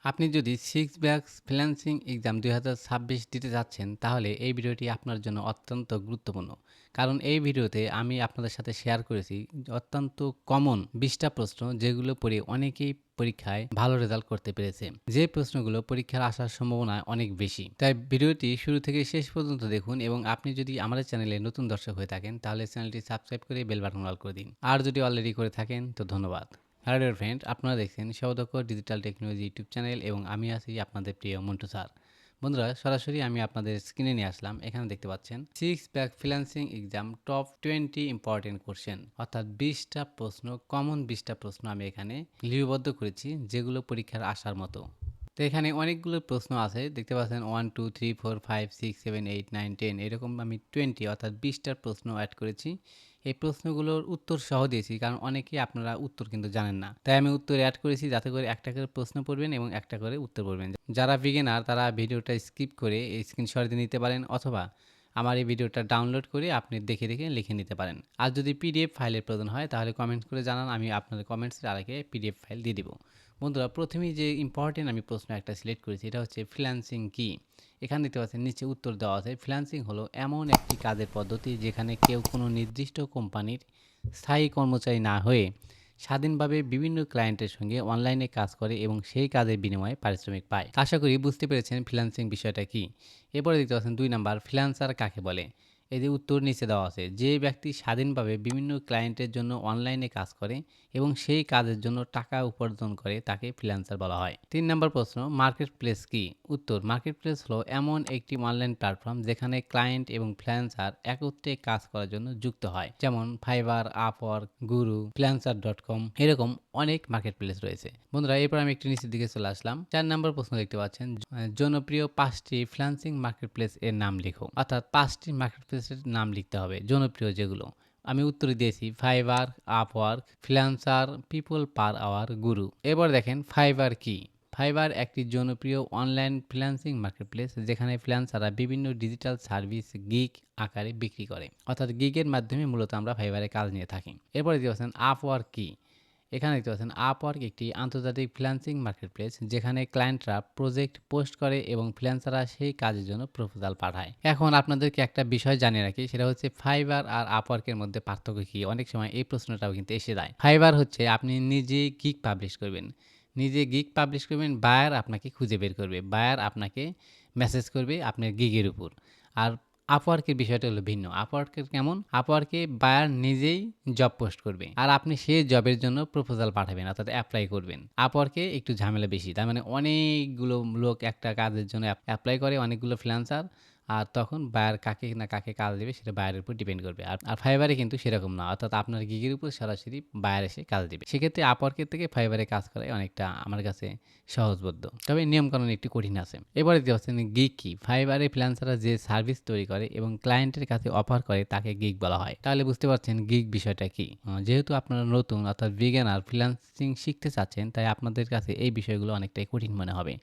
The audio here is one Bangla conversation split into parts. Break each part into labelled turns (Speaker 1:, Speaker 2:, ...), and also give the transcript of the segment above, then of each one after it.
Speaker 1: আপনি যদি সিক্স ব্যাকস ফ্রিল্যান্সিং এক্সাম ২০২৬ দিতে যাচ্ছেন, তাহলে এই ভিডিওটি আপনার জন্য অত্যন্ত গুরুত্বপূর্ণ। কারণ এই ভিডিওতে আমি আপনাদের সাথে শেয়ার করেছি অত্যন্ত কমন ২০টা প্রশ্ন, যেগুলো পড়ে অনেকেই পরীক্ষায় ভালো রেজাল্ট করতে পেরেছে। যে প্রশ্নগুলো পরীক্ষার আসার সম্ভাবনা অনেক বেশি। তাই ভিডিওটি শুরু থেকে শেষ পর্যন্ত দেখুন, এবং আপনি যদি আমাদের চ্যানেলে নতুন দর্শক হয়ে থাকেন, তাহলে চ্যানেলটি সাবস্ক্রাইব করে বেল বাটন অল করে দিন। আর যদি অলরেডি করে থাকেন, তো ধন্যবাদ। হ্যালো ডিয়ার ফ্রেন্ড, আপনারা দেখছেন সৌদক্ষ ডিজিটাল টেকনোলজি ইউটিউব চ্যানেল, এবং আমি আছি আপনাদের প্রিয় মন্টু স্যার। বন্ধুরা, সরাসরি আমি আপনাদের স্ক্রিনে নিয়ে আসলাম। এখানে দেখতে পাচ্ছেন six back freelancing exam top 20 important question, অর্থাৎ 20টা প্রশ্ন, কমন 20টা প্রশ্ন আমি এখানে লিপিবদ্ধ করেছি, যেগুলো পরীক্ষার আসার মতো। তো এখানে অনেকগুলো প্রশ্ন আছে, দেখতে পাচ্ছেন 1 2 3 4 5 6 7 8 9 10, এরকম আমি 20 অর্থাৎ 20টার প্রশ্ন অ্যাড করেছি। এই প্রশ্নগুলোর উত্তর সহ দিয়েছি, কারণ অনেকেই আপনারা উত্তর কিন্তু জানেন না। তাই আমি উত্তর অ্যাড করেছি, যাতে করে একটা করে প্রশ্ন পড়বেন এবং একটা করে উত্তর পড়বেন। যারা বিগিনার, তারা ভিডিওটা স্কিপ করে এই স্ক্রিনশট দিয়ে নিতে পারেন, অথবা আমার এই ভিডিওটা ডাউনলোড করে আপনি দেখে দেখে লিখে নিতে পারেন। আর যদি পিডিএফ ফাইলের প্রয়োজন হয়, তাহলে কমেন্টস করে জানান, আমি আপনাদের কমেন্টসের আগে পিডিএফ ফাইল দিয়ে দিব। বন্ধুরা, প্রথমেই যে ইম্পর্টেন্ট আমি প্রশ্ন একটা সিলেক্ট করেছি, এটা হচ্ছে ফ্রিল্যান্সিং কি। এখানে দেখতে পাচ্ছেন নিচে উত্তর দেওয়া আছে। ফ্রিল্যান্সিং হলো এমন একটি কাজের পদ্ধতি যেখানে কেউ কোনো নির্দিষ্ট কোম্পানির স্থায়ী কর্মচারী না হয়ে স্বাধীনভাবে বিভিন্ন ক্লায়েন্টের সঙ্গে অনলাইনে কাজ করে এবং সেই কাজের বিনিময়ে পারিশ্রমিক পায়। আশা করি বুঝতে পেরেছেন ফ্রিল্যান্সিং বিষয়টা কি। এরপরে দেখতে পাচ্ছেন 2 নাম্বার, ফ্রিল্যান্সার কাকে বলে। এই যে উত্তর নিচে দেওয়া আছে, যে ব্যক্তি স্বাধীনভাবে বিভিন্ন ক্লায়েন্টের জন্য অনলাইনে কাজ করে এবং সেই কাজের জন্য টাকা উপার্জন করে, তাকে ফ্রিল্যান্সার বলা হয়। 3 নম্বর প্রশ্ন, মার্কেট প্লেস কি। উত্তর, মার্কেট প্লেস হলো এমন একটি অনলাইন প্ল্যাটফর্ম যেখানে ক্লায়েন্ট এবং ফ্রিল্যান্সার একত্রে কাজ করার জন্য যুক্ত হয়, যেমন ফাইবার, আপওয়ার্ক, গুরু, ফ্রিল্যান্সার.com, এরকম অনেক মার্কেট প্লেস রয়েছে। বন্ধুরা, এরপর আমি একটু নিচের দিকে চলে আসলাম। 4 নম্বর প্রশ্ন দেখতে পাচ্ছেন, জনপ্রিয় 5টি ফ্রিল্যান্সিং মার্কেট প্লেস এর নাম লিখো। অর্থাৎ 5টি মার্কেট প্লেসের নাম লিখতে হবে, জনপ্রিয় যেগুলো। আমি উত্তর দিয়েছি Fiverr, Upwork, Freelancer, People Per Hour, Guru. এবার দেখেন ফাইবার কি। ফাইবার একটি জনপ্রিয় অনলাইন ফ্রিল্যান্সিং মার্কেটপ্লেস যেখানে ফ্রিল্যান্সাররা বিভিন্ন ডিজিটাল সার্ভিস গিগ আকারে বিক্রি করে, অর্থাৎ গিগের মাধ্যমে মূলত আমরা ফাইবারে কাজ নিয়ে থাকি। এরপরে দেখতে পাচ্ছেন আপওয়ার্ক কি। এখানে দেখতে পাচ্ছেন আপওয়ার্ক একটি আন্তর্জাতিক ফ্রিল্যান্সিং মার্কেটপ্লেস যেখানে ক্লায়েন্টরা প্রজেক্ট পোস্ট করে এবং ফ্রিল্যান্সাররা সেই কাজের জন্য প্রপোজাল পাঠায়। এখন আপনাদেরকে একটা বিষয় জানিয়ে রাখি, সেটা হচ্ছে ফাইবার আর আপওয়ার্কের মধ্যে পার্থক্য কি। অনেক সময় এই প্রশ্নটাও কিন্তু এসে যায়। ফাইবার হচ্ছে আপনি নিজে গিগ পাবলিশ করবেন, নিজে গিগ পাবলিশ করবেন, বায়ার আপনাকে খুঁজে বের করবে, বায়ার আপনাকে মেসেজ করবে আপনার গিগের উপর। আর আপওয়ার্কের বিষয়টা হলো ভিন্ন। আপওয়ার্কের কেমন, আপওয়ার্কে বায়ার নিজেই জব পোস্ট করবে আর আপনি সেই জবের জন্য প্রপোজাল পাঠাবেন, অর্থাৎ অ্যাপ্লাই করবেন। আপওয়ার্কে একটু ঝামেলা বেশি, তার মানে অনেকগুলো লোক একটা কাজের জন্য অ্যাপ্লাই করে, অনেকগুলো ফ্রিল্যান্সার। আর তখন বায়ার কাকে না কাকে কাজ দেবে সেটা বায়ারের উপর ডিপেন্ড করবে। আর ফাইবারে কিন্তু সেরকম না, অর্থাৎ আপনার গিগের উপর সরাসরি বায়ার এসে কাজ দেবে। সেক্ষেত্রে আপওয়ার্কের থেকে ফাইবারে কাজ করাই অনেকটা আমার কাছে সহজবোধ্য, তবে নিয়মকানুন একটু কঠিন আছে। এবারে দেখতে পাচ্ছেন গিগ কি। ফাইবারে ফ্রিল্যান্সাররা যে সার্ভিস তৈরি করে এবং ক্লায়েন্টের কাছে অফার করে তাকে গিগ বলা হয়। তাহলে বুঝতে পারছেন গিগ বিষয়টা কি। যেহেতু আপনারা নতুন অর্থাৎ বিগিনার ফ্রিল্যান্সিং শিখতে চাচ্ছেন, তাই আপনাদের কাছে এই বিষয়গুলো অনেকটাই কঠিন মনে হবে।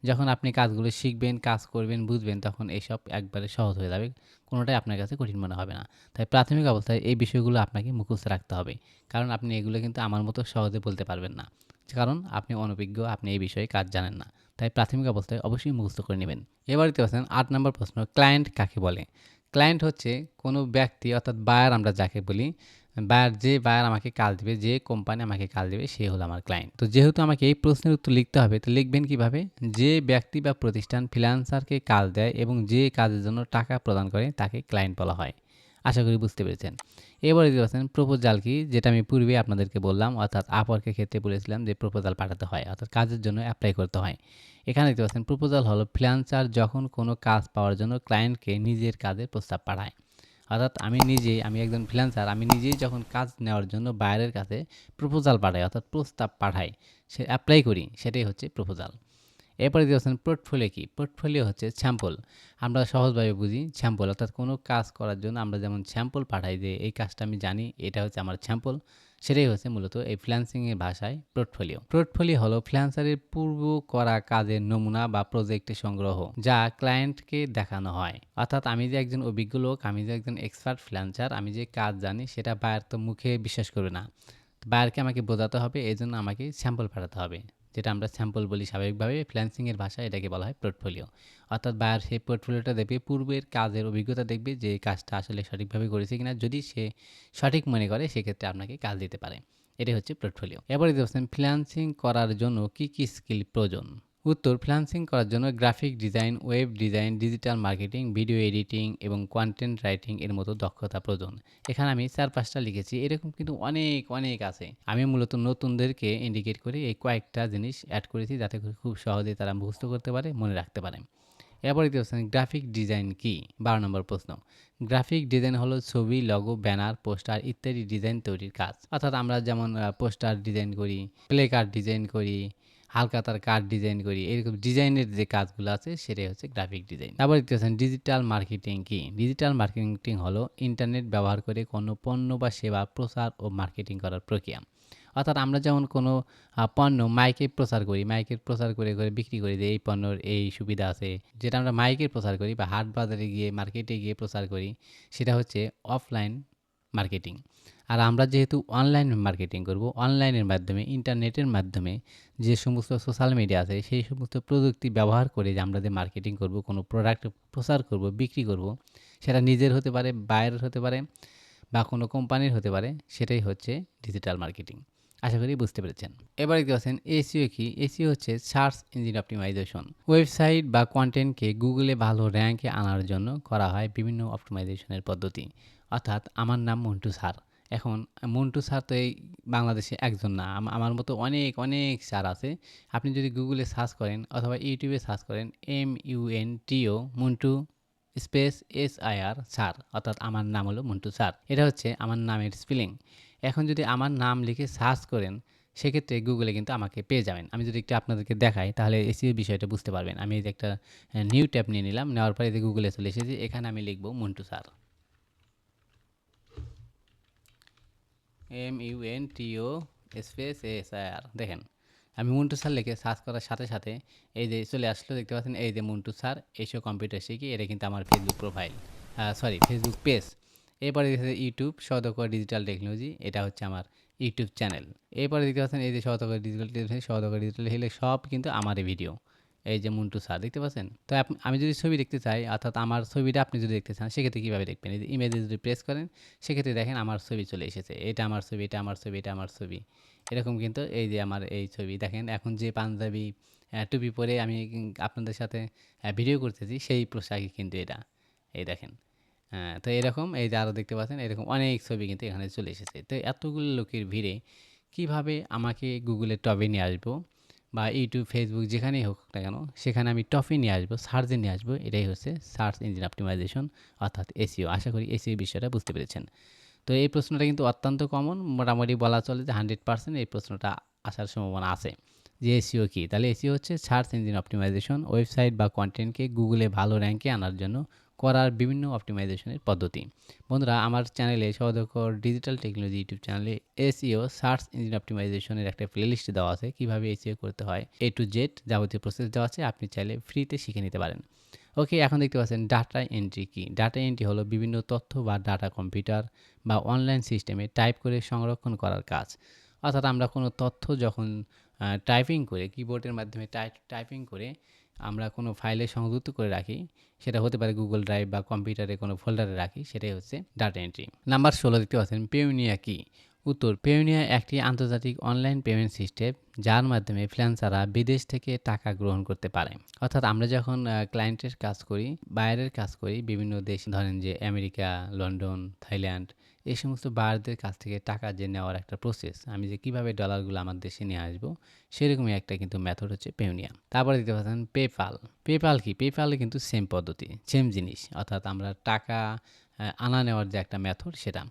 Speaker 1: যখন আপনি কাজগুলো শিখবেন, কাজ করবেন, বুঝবেন, তখন এইসব একবারে সহজ হয়ে যাবে, কোনোটাই আপনার কাছে কঠিন মনে হবে না। তাই প্রাথমিক অবস্থায় এই বিষয়গুলো আপনাকে মুখস্থ রাখতে হবে, কারণ আপনি এগুলো কিন্তু আমার মতো সহজে বলতে পারবেন না, কারণ আপনি অনভিজ্ঞ, আপনি এই বিষয়ে কাজ জানেন না। তাই প্রাথমিক অবস্থায় অবশ্যই মুখস্থ করে নেবেন। এবার দেখতে পাচ্ছেন 8 নম্বর প্রশ্ন, ক্লায়েন্ট কাকে বলে। ক্লায়েন্ট হচ্ছে কোনো ব্যক্তি, অর্থাৎ বায়ার আমরা যাকে বলি, বায়ার, যে বায়ার আমাকে কাজ দেবে, যে কোম্পানি আমাকে কাজ দেবে, সে হলো আমার ক্লায়েন্ট। তো যেহেতু আমাকে এই প্রশ্নের উত্তর লিখতে হবে, তো লিখবেন কিভাবে, যে ব্যক্তি বা প্রতিষ্ঠান ফ্রিল্যান্সারকে কাজ দেয় এবং যে কাজের জন্য টাকা প্রদান করে তাকে ক্লায়েন্ট বলা হয়। আশা করি বুঝতে পেরেছেন। এবারে দেখতে পাচ্ছেন প্রপোজাল কি, যেটা আমি পূর্বে আপনাদেরকে বললাম, অর্থাৎ আপওয়ার্কের ক্ষেত্রে বলেছিলাম যে প্রপোজাল পাঠাতে হয়, অর্থাৎ কাজের জন্য অ্যাপ্লাই করতে হয়। এখানে দেখতে পাচ্ছেন প্রপোজাল হলো ফ্রিল্যান্সার যখন কোনো কাজ পাওয়ার জন্য ক্লায়েন্টকে নিজের কাজের প্রস্তাব পাঠায়। অর্থাৎ আমি একজন ফ্রিল্যান্সার, আমি নিজেই যখন কাজ নেওয়ার জন্য বায়ারের কাছে প্রপোজাল পাঠাই, অর্থাৎ প্রস্তাব পাঠাই, সে অ্যাপ্লাই করি, সেটাই হচ্ছে প্রপোজাল। এরপরে দেখছেন পোর্টফোলিও কি। পোর্টফোলিও হচ্ছে স্যাম্পল। আমরা সহজভাবে বুঝি স্যাম্পল, অর্থাৎ কোনো কাজ করার জন্য আমরা যেমন স্যাম্পল পাঠাই, যে এই কাজটা আমি জানি, এটা হচ্ছে আমার স্যাম্পল, সেটাই হচ্ছে মূলত এই ফ্রিল্যান্সিংয়ের ভাষায় পোর্টফোলিও। পোর্টফোলিও হলো ফ্রিল্যান্সারের পূর্ব করা কাজের নমুনা বা প্রজেক্টের সংগ্রহ, যা ক্লায়েন্টকে দেখানো হয়। অর্থাৎ আমি যে একজন অভিজ্ঞ লোক, আমি যে একজন এক্সপার্ট ফ্রিল্যান্সার, আমি যে কাজ জানি, সেটা বায়ার তো মুখে বিশ্বাস করবে না, বায়ারকে আমাকে বোঝাতে হবে, এই জন্য আমাকে স্যাম্পল পাঠাতে হবে। যেটা আমরা স্যাম্পল বলি স্বাভাবিকভাবে, ফ্রিল্যান্সিংয়ের ভাষায় এটাকে বলা হয় পোর্টফোলিও। অর্থাৎ বায়ার সেই পোর্টফোলিওটা দেখবে, পূর্বের কাজের অভিজ্ঞতা দেখবে যে এই কাজটা আসলে সঠিকভাবে করেছে কিনা। যদি সে সঠিক মনে করে সেক্ষেত্রে আপনাকে কাজ দিতে পারে। এটাই হচ্ছে পোর্টফোলিও। এরপরে দেখতে পাচ্ছেন ফ্রিল্যান্সিং করার জন্য কী কী স্কিল প্রয়োজন। উত্তর: ফ্রিল্যান্সিং করার জন্য graphic design, web design, digital marketing, video editing এবং কন্টেন্ট রাইটিং এর মতো দক্ষতা প্রয়োজন। এখানে আমি 4-5টা লিখেছি, এরকম কিন্তু অনেক অনেক আছে। আমি মূলত নতুনদেরকে ইন্ডিকেট করে এই কয়েকটা জিনিস অ্যাড করেছি, যাতে করে খুব সহজেই তারা মুখস্থ করতে পারে, মনে রাখতে পারে। এরপরে দেখতে পাচ্ছেন গ্রাফিক ডিজাইন কি। 12 নম্বর প্রশ্ন। গ্রাফিক ডিজাইন হলো ছবি, লগো, ব্যানার, পোস্টার ইত্যাদি ডিজাইন তৈরির কাজ। অর্থাৎ আমরা যেমন পোস্টার ডিজাইন করি, প্লে কার্ড ডিজাইন করি, হালখাতার কার্ড ডিজাইন করি, এরকম ডিজাইনের যে কাজগুলো আছে সেটাই হচ্ছে গ্রাফিক ডিজাইন। তারপর দেখতে পাচ্ছেন ডিজিটাল মার্কেটিং কি। ডিজিটাল মার্কেটিং হলো ইন্টারনেট ব্যবহার করে কোনো পণ্য বা সেবা প্রচার ও মার্কেটিং করার প্রক্রিয়া। অর্থাৎ আমরা যেমন কোনো পণ্য মাইকে প্রচার করি, মাইকে প্রচার করে করে বিক্রি করি যে এই পণ্যর এই সুবিধা আছে, যেটা আমরা মাইকে প্রচার করি বা হাট বাজারে গিয়ে মার্কেটে গিয়ে প্রচার করি, সেটা হচ্ছে অফলাইন মার্কেটিং। আর আমরা যেহেতু অনলাইন মার্কেটিং করব, অনলাইনের মাধ্যমে, ইন্টারনেটের মাধ্যমে যে সমস্ত সোশ্যাল মিডিয়া আছে সেই সমস্ত প্রযুক্তি ব্যবহার করে যে আমরা যে মার্কেটিং করব, কোনো প্রোডাক্ট প্রচার করব, বিক্রি করব, সেটা নিজের হতে পারে, বাইরের হতে পারে বা কোনো কোম্পানির হতে পারে, সেটাই হচ্ছে ডিজিটাল মার্কেটিং। আশা করি বুঝতে পেরেছেন। এবার দেখতে পাচ্ছেন এসইও কি। এসইও হচ্ছে সার্চ ইঞ্জিন অপটিমাইজেশন। ওয়েবসাইট বা কন্টেন্টকে গুগলে ভালো র্যাঙ্কে আনার জন্য করা হয় বিভিন্ন অপটিমাইজেশনের পদ্ধতি। অর্থাৎ আমার নাম মন্টু স্যার। এখন মন্টু স্যার তো এই বাংলাদেশে একজন না, আমার মতো অনেক অনেক স্যার আছে। আপনি যদি গুগলে সার্চ করেন অথবা ইউটিউবে সার্চ করেন MUNTO Montu space SIR sir, অর্থাৎ আমার নাম হলো মন্টু স্যার। এটা হচ্ছে আমার নামের স্পেলিং। এখন যদি আমার নাম লিখে সার্চ করেন সেক্ষেত্রে গুগলে কিন্তু আমাকে পেয়ে যাবেন। আমি যদি একটু আপনাদেরকে দেখাই তাহলে এসইও বিষয়টা বুঝতে পারবেন। আমি এই যে একটা নিউ ট্যাব নিয়ে নিলাম, নেওয়ার পরে যে গুগলে চলে এসেছি, এখানে আমি লিখব Montu sir, MUNTO space SIR। দেখেন আমি মন্টু স্যার লিখে সার্চ করার সাথে সাথে এই যে চলে আসলো, দেখতে পাচ্ছেন এই যে মন্টু স্যার এসো কম্পিউটার শিখি। এটা কিন্তু আমার Facebook profile, sorry Facebook page. এরপরে দেখতে ইউটিউব সহদকর ডিজিটাল টেকনোলজি, এটা হচ্ছে আমার ইউটিউব চ্যানেল। এরপরে দেখতে পাচ্ছেন এই যে সহদকর ডিজিটাল টেকনোলজি, সহদকর ডিজিটাল হলে সব কিন্তু আমারই ভিডিও। এই যে মন্টু স্যার দেখতে পাচ্ছেন। তো আমি যদি ছবি দেখতে চাই, অর্থাৎ আমার ছবিটা আপনি যদি দেখতে চান, সেক্ষেত্রে কীভাবে দেখবেন? এই যে ইমেজে যদি প্রেস করেন সেক্ষেত্রে দেখেন আমার ছবি চলে এসেছে। এটা আমার ছবি, এটা আমার ছবি, এটা আমার ছবি। এরকম কিন্তু এই যে আমার এই ছবি দেখেন, এখন যে পাঞ্জাবি টুপি পরে আমি আপনাদের সাথে ভিডিও করতেছি সেই পোশাকই কিন্তু এটা। এই দেখেন। তো এরকম এই যে আরও দেখতে পাচ্ছেন এরকম অনেক ছবি কিন্তু এখানে চলে এসেছে। তো এতগুলো লোকের ভিড়ে কিভাবে আমাকে গুগলের টপে নিয়ে আসবো বা ইউটিউব, ফেসবুক যেখানেই হোক না কেন সেখানে আমি টপে নিয়ে আসবো, সার্চে নিয়ে আসবো, এটাই হচ্ছে সার্চ ইঞ্জিন অপটিমাইজেশন অর্থাৎ এসইও। আশা করি এসইও বিষয়টা বুঝতে পেরেছেন। তো এই প্রশ্নটা কিন্তু অত্যন্ত কমন, মোটামুটি বলা চলে যে 100% এই প্রশ্নটা আসার সম্ভাবনা আছে। যে এসইও কি? তাহলে এসইও হচ্ছে সার্চ ইঞ্জিন অপটিমাইজেশন, ওয়েবসাইট বা কন্টেন্টকে গুগলে ভালো র্যাঙ্কে আনার জন্য করার বিভিন্ন অপটিমাইজেশনের পদ্ধতি। বন্ধুরা, আমার চ্যানেলে সহদকর ডিজিটাল টেকনোলজি ইউটিউব চ্যানেলে এসইও সার্চ ইঞ্জিন অপটিমাইজেশনের একটা প্লেলিস্ট দেওয়া আছে, কীভাবে এসইও করতে হয় A to Z যাবতীয় প্রসেস দেওয়া আছে, আপনি চাইলে ফ্রিতে শিখে নিতে পারেন। ওকে, এখন দেখতে পাচ্ছেন ডাটা এন্ট্রি কি। ডাটা এন্ট্রি হলো বিভিন্ন তথ্য বা ডাটা কম্পিউটার বা অনলাইন সিস্টেমে টাইপ করে সংরক্ষণ করার কাজ। অর্থাৎ আমরা কোনো তথ্য যখন টাইপিং করে কিবোর্ডের মাধ্যমে টাইপিং করে আমরা কোনো ফাইলে সংযুক্ত করে রাখি, সেটা হতে পারে গুগল ড্রাইভ বা কম্পিউটারে কোনো ফোল্ডারে রাখি, সেটাই হচ্ছে ডাটা এন্ট্রি। নাম্বার 16 দেখতে পাচ্ছেন পেওনিয়া কি। উত্তর: পেওনিয়া একটি আন্তর্জাতিক অনলাইন পেমেন্ট সিস্টেম যার মাধ্যমে ফ্রিল্যান্সাররা বিদেশ থেকে টাকা গ্রহণ করতে পারে। অর্থাৎ আমরা যখন ক্লায়েন্টের কাজ করি, বাইরের কাজ করি, বিভিন্ন দেশ ধরেন যে আমেরিকা, লন্ডন, থাইল্যান্ড, এই সমস্ত বায়ারদের কাছ থেকে টাকা যে নেওয়ার একটা প্রসেস, আমি যে কীভাবে ডলারগুলো আমার দেশে নিয়ে আসবো, সেরকমই একটা কিন্তু মেথড হচ্ছে পেওনিয়া। তারপরে দেখতে পাচ্ছেন পেপাল। পেপাল কি? পেপালে কিন্তু সেম পদ্ধতি, সেম জিনিস। অর্থাৎ আমরা টাকা আনা নেওয়ার যে একটা মেথড সেটা।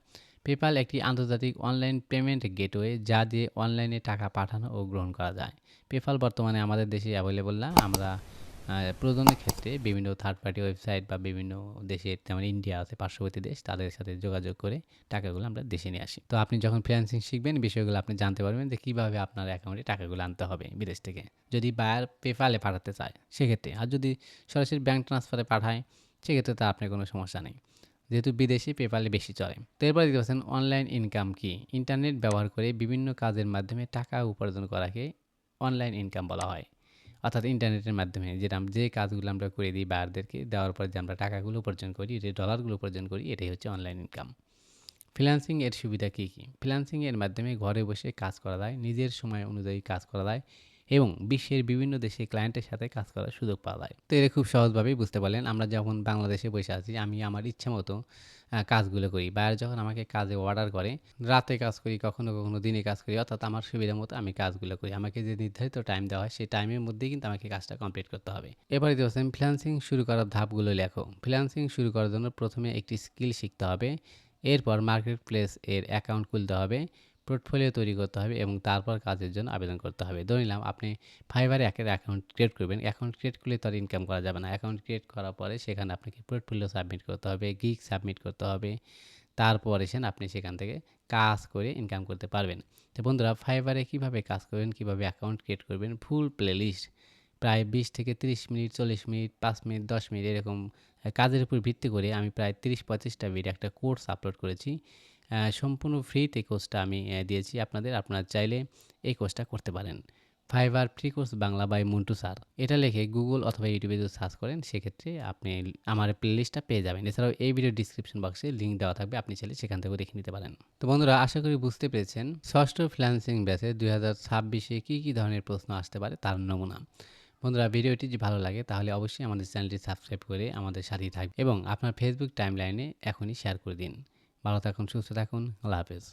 Speaker 1: পেপাল একটি আন্তর্জাতিক অনলাইন পেমেন্ট গেটওয়ে যা দিয়ে অনলাইনে টাকা পাঠানো ও গ্রহণ করা যায়। পেপাল বর্তমানে আমাদের দেশে অ্যাভেলেবল না। আমরা প্রয়োজনের ক্ষেত্রে বিভিন্ন থার্ড পার্টি ওয়েবসাইট বা বিভিন্ন দেশে, যেমন ইন্ডিয়া আছে পার্শ্ববর্তী দেশ, তাদের সাথে যোগাযোগ করে টাকাগুলো আমরা দেশে নিয়ে আসি। তো আপনি যখন ফ্রিল্যান্সিং শিখবেন বিষয়গুলো আপনি জানতে পারবেন যে কীভাবে আপনার অ্যাকাউন্টে টাকাগুলো আনতে হবে বিদেশ থেকে, যদি বায়ার পেপালে পাঠাতে চায় সেক্ষেত্রে। আর যদি সরাসরি ব্যাঙ্ক ট্রান্সফারে পাঠায় সেক্ষেত্রে তো আপনার কোনো সমস্যা নেই, যেহেতু বিদেশি পেপালে বেশি চলে। তো এরপর দেখতে পাচ্ছেন অনলাইন ইনকাম কি। ইন্টারনেট ব্যবহার করে বিভিন্ন কাজের মাধ্যমে টাকা উপার্জন করাকে অনলাইন ইনকাম বলা হয়। অর্থাৎ ইন্টারনেটের মাধ্যমে যে কাজগুলো আমরা করে দিই বায়ারদেরকে, দেওয়ার পর যে আমরা টাকাগুলো উপার্জন করি, যে ডলারগুলো উপার্জন করি, এটাই হচ্ছে অনলাইন ইনকাম। ফ্রিল্যান্সিং এর সুবিধা কী, কী? ফ্রিল্যান্সিং এর মাধ্যমে ঘরে বসে কাজ করা যায়, নিজের সময় অনুযায়ী কাজ করা যায় এবং বিশ্বের বিভিন্ন দেশে ক্লায়েন্টের সাথে কাজ করার সুযোগ পাওয়া যায়। তো এটা খুব সহজভাবেই বুঝতে পারলেন। আমরা যখন বাংলাদেশে বসে আছি, আমি আমার ইচ্ছামতো কাজগুলো করি। বায়ার যখন আমাকে কাজে অর্ডার করে, রাতে কাজ করি, কখনো, কখনো দিনে কাজ করি। অর্থাৎ আমার সুবিধা মতো আমি কাজগুলো করি। আমাকে যে নির্ধারিত টাইম দেওয়া হয়, সেই টাইমের মধ্যেই কিন্তু আমাকে কাজটা কমপ্লিট করতে হবে। এরপরে দেখতে পাচ্ছেন ফ্রিল্যান্সিং শুরু করার ধাপগুলো লেখো। ফ্রিল্যান্সিং শুরু করার জন্য প্রথমে একটি স্কিল শিখতে হবে। এরপর মার্কেট প্লেস এর অ্যাকাউন্ট খুলতে হবে, পোর্টফোলিও তৈরি করতে হবে এবং তারপর কাজের জন্য আবেদন করতে হবে। ধরে নিলাম আপনি ফাইবারে একটা অ্যাকাউন্ট ক্রিয়েট করবেন। অ্যাকাউন্ট ক্রিয়েট করলে তো আর ইনকাম করা যাবে না। অ্যাকাউন্ট ক্রিয়েট করার পরে সেখানে আপনাকে পোর্টফোলিও সাবমিট করতে হবে, গিগ সাবমিট করতে হবে। তারপর আপনি সেখান থেকে কাজ করে ইনকাম করতে পারবেন। তো বন্ধুরা, ফাইবারে কীভাবে কাজ করবেন, কীভাবে অ্যাকাউন্ট ক্রিয়েট করবেন, ফুল প্লেলিস্ট প্রায় 20 থেকে 30 মিনিট, 40 মিনিট, 5 মিনিট, 10 মিনিট এরকম কাজের উপর ভিত্তি করে আমি প্রায় 30-25টা ভিডিও একটা কোর্স আপলোড করেছি। সম্পূর্ণ ফ্রিতে কোর্সটা আমি দিয়েছি আপনাদের। আপনারা চাইলে এই কোর্সটা করতে পারেন। Fiverr free course Bangla by Montu sir. এটা লিখে গুগল অথবা ইউটিউবে যদি সার্চ করেন, সেক্ষেত্রে আপনি আমার প্লেলিস্টটা পেয়ে যাবেন। এছাড়াও এই ভিডিওর ডিসক্রিপশন বক্সে লিঙ্ক দেওয়া থাকবে, আপনি চাইলে সেখান থেকেও দেখে নিতে পারেন। তো বন্ধুরা, আশা করি বুঝতে পেরেছেন ষষ্ঠ ফ্রিল্যান্সিং ব্যাচে 2026-এ কী কী ধরনের প্রশ্ন আসতে পারে তার নমুনা। বন্ধুরা, ভিডিওটি যদি ভালো লাগে তাহলে অবশ্যই আমাদের চ্যানেলটি সাবস্ক্রাইব করে আমাদের সাথেই থাকবেন এবং আপনার ফেসবুক টাইমলাইনে এখনই শেয়ার করে দিন। ভালো থাকুন, সুস্থ থাকুন। আল্লাহ হাফেজ।